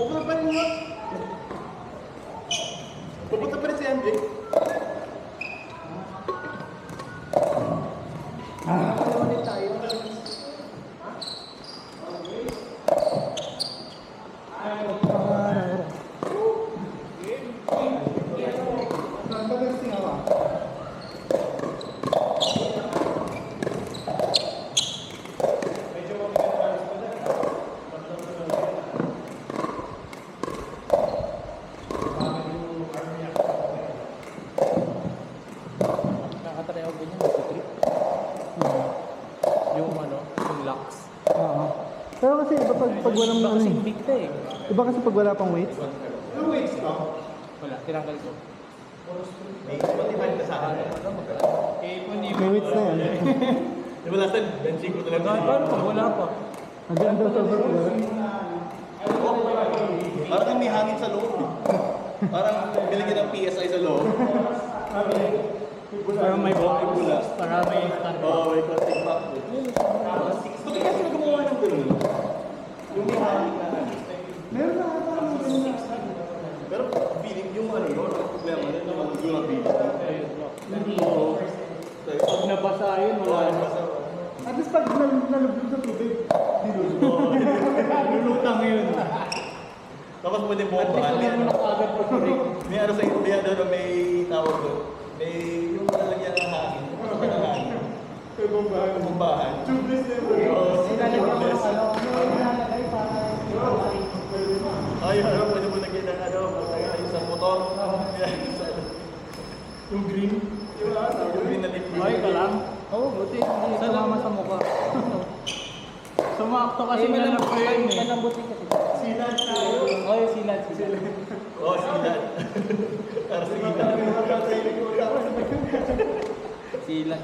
Pupunta pa rin yun. Pupunta pa rin si MJ. Ulit tayo. Nakatry ako ganyan, mag-trip. Yung ano, yung locks. Oo. Pero kasi iba pag walang Iba ano kasing eh. big na eh. Iba kasi pag wala pang weights. Yung weights ka? Wala, tinanggal ko. May Spotify ka sa akin. May weights na yan. Di ba last time, benching ko talaga. Paano pag wala pa? Hanggang daw sa over. Parang may hangin sa loob. Parang binigyan ng PSI sa loob. Parang may bula. Para may stand. Oo, may plastic back. Bakit kasi gumawa ng gano'n? Yung may hangin na. Meron na parang ganyan. Pero feeling yung ano, yung problema yun naman yung nabili. Pag nabasa yun, wala na. At least pag nalubog sa tubig, Lulutang yun. Tapos pwede mo At least alam mo na kaagad pag may ano sa India doon, may tawag doon. May yung lalagyan ng hangin. Ano ba ng hangin? Bumbahan. tubeless na yun. Oo, Nilalagyan mo tubeless. ng ano, nilalagay para Ay, ano, pwede mo lagyan ng ano, yung sa motor. yung green. Yung green na liquid. Ay, ka lang. Oo, buti hindi sumama sa mukha. Sumakto kasi na lang ko yun eh. Malambot din kasi. Silat tayo. Oo, yung silat. Oo, silat. Para silat. Silat.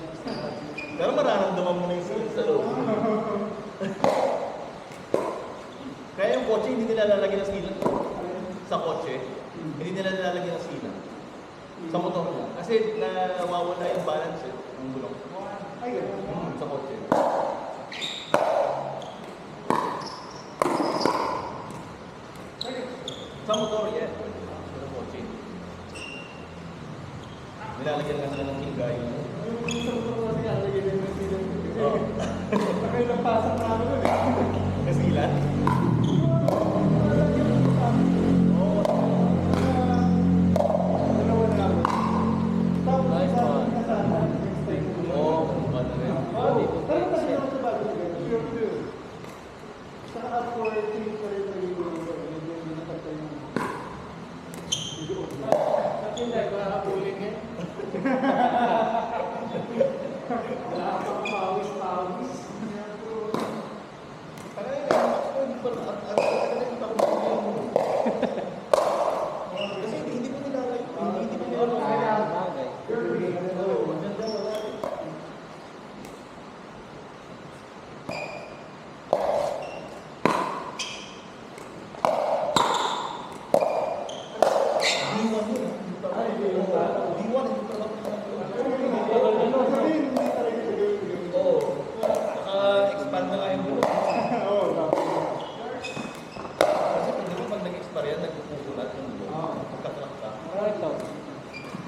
Pero mararamdaman mo na yung silat sa loob. Kaya yung kotse, hindi nila lalagyan ng silat. Sa kotse, hindi nila lalagyan ng silat. Sa motor lang. Kasi nawawala yung balance eh, ng gulong. Ay, Sa kotse. Sa motor, yan. Sa kotse. Nilalagyan ka sila ng tingay. Oo. Nakailang pasok na ako nun eh. Kasilat? Oo. Dalawa na ako. Tapos Nice sa one. akin na next time. Oo, kumukha na rin. Pero kasi ako sa bago siya. Pure. Saka up for 3 for 3 yung nakatay yung At hindi, makakapuling eh. wala pang pawis. Kasi hindi mo nilalagay. Hindi mo nilalagay. Maganda wala eh. D1 yun eh. D1 eh. Oo. Naka-expand na nga yung bulo. Kasi pag nag-expire yan, nagpupulat yung bulo. Pagkakalak ka. Ano ito?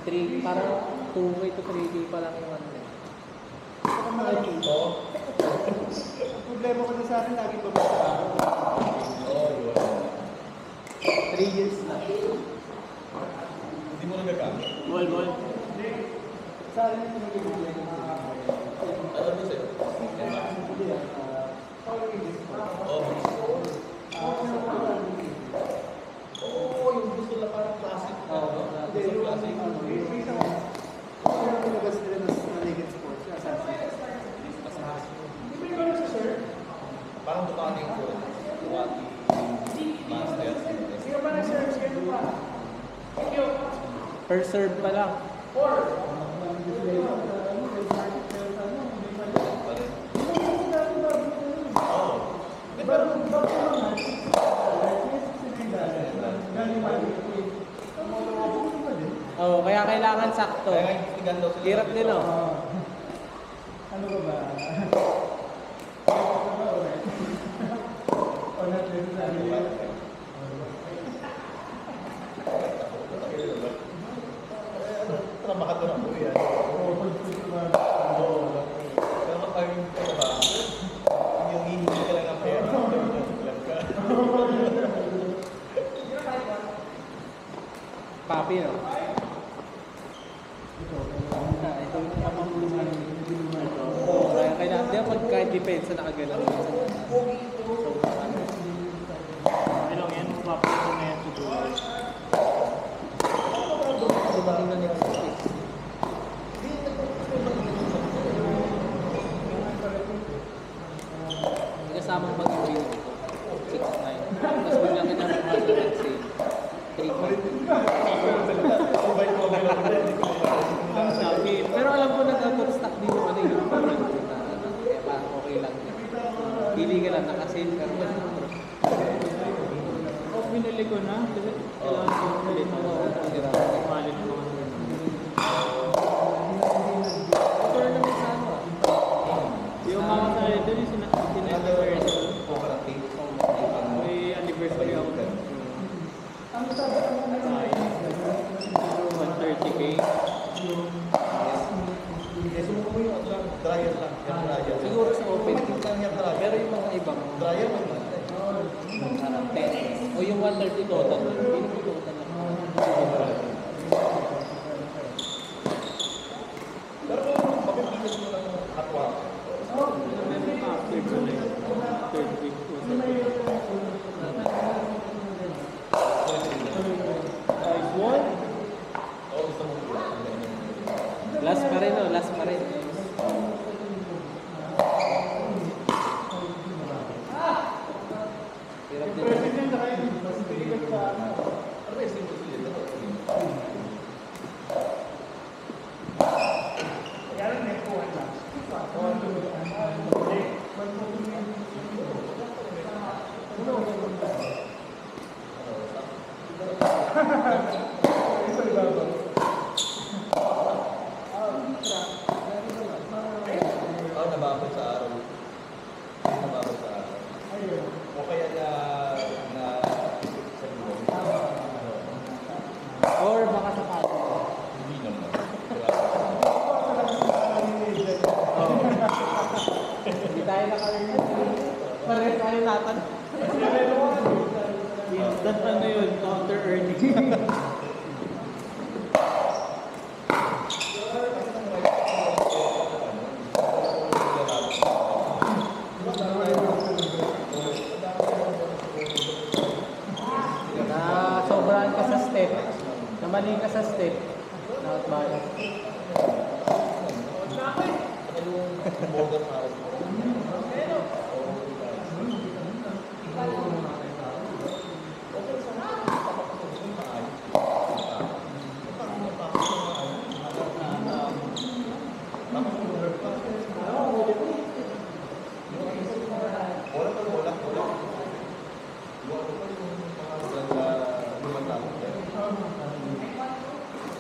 3, parang 2 way to 3D pa lang yung ano eh. Saka makikita. Oo. Ang problema ko na sa akin, lagi babasa ako. Oo, yun. 3 years na. Hindi mo nagagamit. Ball. Sa akin yung nagiging ng mga Ano ba sa'yo? Oo, oo, yung gusto na parang classic. Oo, Gusto na classic. nilabas nila na Naked Sports. Parang Ducati ko. Ducati Master. Per serve pa lang. Oo. Pero Oo, kaya kailangan sakto. Kaya nga yung tigan daw sila. Hirap din oh. ano ba ba? O natin sa ako yan. Oo. Pero kapag ka ba, yung hihingi ka lang ng pera, lang ka. Papi, no? Ito yung kapamuluhan. Oo, kaya di ba pag kahit depensa nakagalaw. So, ano? Ilang yan, papi ko na yan siguro. Kasi makina nila sa space. May kasamang mag-uwi nito. 6'9". Tapos biglang kita ng mag-uwi sale. 3'5". Pero alam ko nag-out of stock dito ano yung parang kaya parang okay lang. Pili ka lang naka-sale pero wala na. Oh, binili ko na. Kasi kailangan ko ulit. Malit mo. Motor naman sa ano ah. Yung mga sa ito, yung sinanniversary. May anniversary ako. Ang sabi ko na 130K. Subukan mo yung dryer lang. Yung dryer. Siguro sa open. Yung dryer. Pero yung mga ibang Dryer mo lang. parang 10. O yung 130 total. Hindi ko total lang. Pero kung mapipilis mo lang yung hot water, After ko na yun. Third week ko. Size 1? o gusto mo Last pa rin o, last pa rin. Hirap din. Perfect yan, saka yun. Mas piligan sa ano. Ano ba yung simple sila? Kaya may kuha na. Nababad sa araw. Nababad sa araw. O kaya na sa buwan. Or baka sa pato. Hindi naman. Hindi tayo nakalimutan. Pareho tayo natin. Instant ano yun, counter earning. Na sobrahan ka sa step. Na mali ka sa step. Not bad. Anong modern house?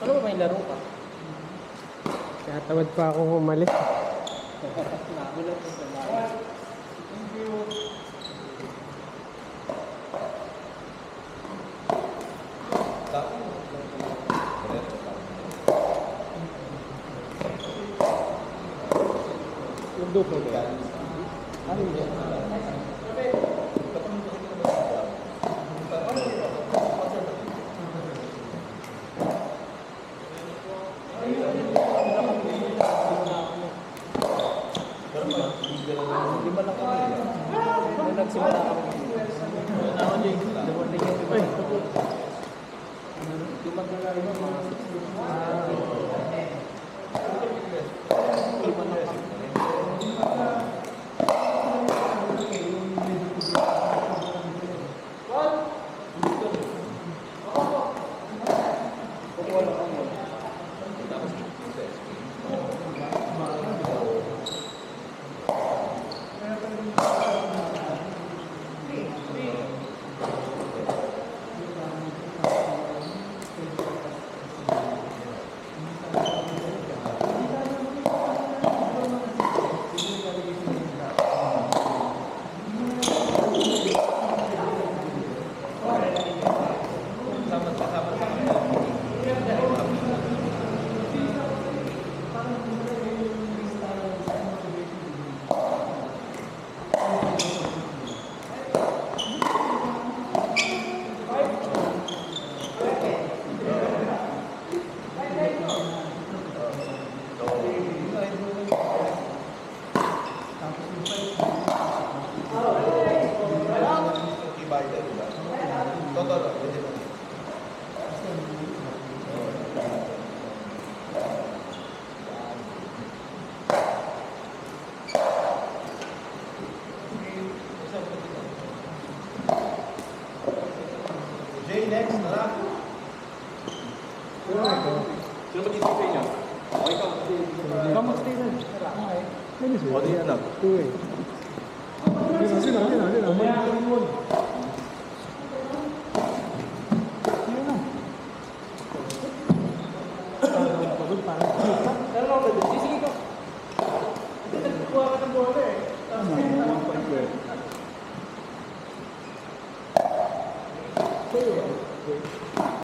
Ano ba may laro ka? Kaya tamad pa akong umalis. Nagulat ko sa lahat. Yung dupo ba? Ano yun? Lima lang kami. Nung nagsimula kami. Dumating yung iba. Dumating na rin yung mga 6 lima lang kami. Kukuha lang kami. spider, di ba? Totoo, pwede ba? Jay, next, tara. Sino mag-isip sa inyo? O ikaw. Kamu Steven. O di ano? Two eh. Sige ko. Kuha ka ng bola eh. Tapos